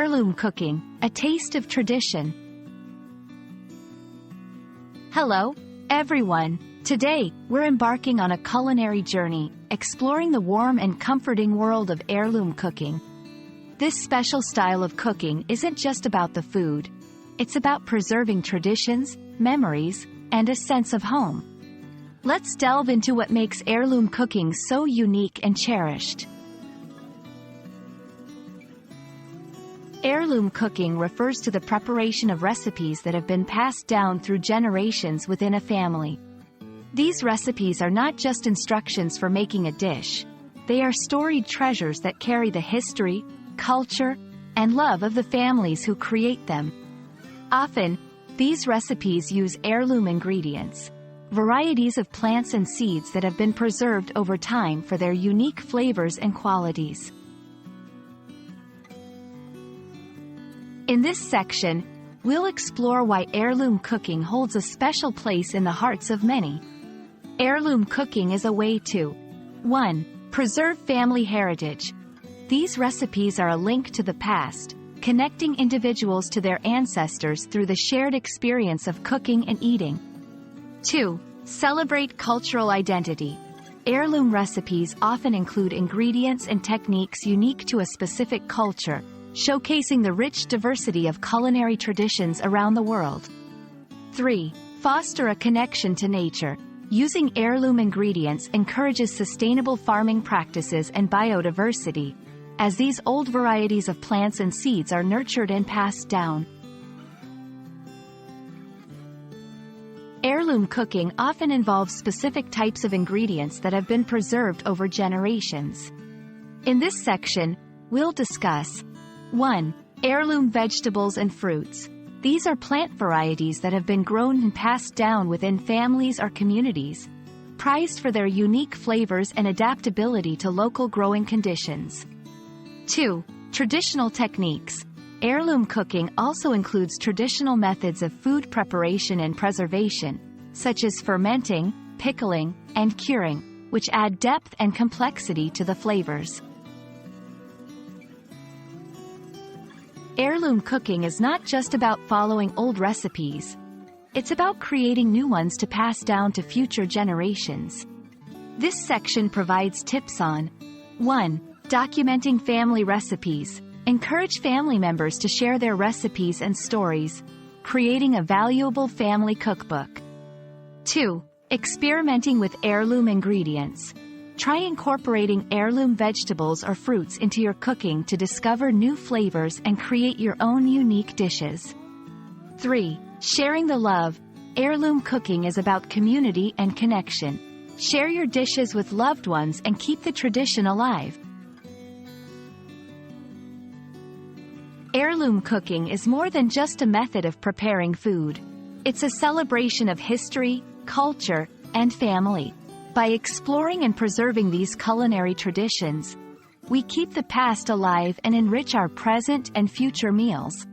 Heirloom cooking, a taste of tradition. Hello, everyone. Today, we're embarking on a culinary journey, exploring the warm and comforting world of heirloom cooking. This special style of cooking isn't just about the food. It's about preserving traditions, memories, and a sense of home. Let's delve into what makes heirloom cooking so unique and cherished. Heirloom cooking refers to the preparation of recipes that have been passed down through generations within a family. These recipes are not just instructions for making a dish. They are storied treasures that carry the history, culture, and love of the families who create them. Often, these recipes use heirloom ingredients, varieties of plants and seeds that have been preserved over time for their unique flavors and qualities. In this section, we'll explore why heirloom cooking holds a special place in the hearts of many. Heirloom cooking is a way to 1. Preserve family heritage. These recipes are a link to the past, connecting individuals to their ancestors through the shared experience of cooking and eating. 2. Celebrate cultural identity. Heirloom recipes often include ingredients and techniques unique to a specific culture, showcasing the rich diversity of culinary traditions around the world. 3. Foster a connection to nature. Using heirloom ingredients encourages sustainable farming practices and biodiversity, as these old varieties of plants and seeds are nurtured and passed down. Heirloom cooking often involves specific types of ingredients that have been preserved over generations. In this section, we'll discuss 1. Heirloom vegetables and fruits. These are plant varieties that have been grown and passed down within families or communities, prized for their unique flavors and adaptability to local growing conditions. 2. Traditional techniques. Heirloom cooking also includes traditional methods of food preparation and preservation, such as fermenting, pickling, and curing, which add depth and complexity to the flavors. Heirloom cooking is not just about following old recipes. It's about creating new ones to pass down to future generations. This section provides tips on 1. Documenting family recipes. Encourage family members to share their recipes and stories, creating a valuable family cookbook. 2. Experimenting with heirloom ingredients. Try incorporating heirloom vegetables or fruits into your cooking to discover new flavors and create your own unique dishes. 3. Sharing the love. Heirloom cooking is about community and connection. Share your dishes with loved ones and keep the tradition alive. Heirloom cooking is more than just a method of preparing food. It's a celebration of history, culture, and family. By exploring and preserving these culinary traditions, we keep the past alive and enrich our present and future meals.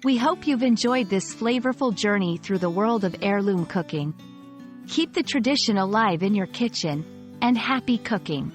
We hope you've enjoyed this flavorful journey through the world of heirloom cooking. Keep the tradition alive in your kitchen, and happy cooking!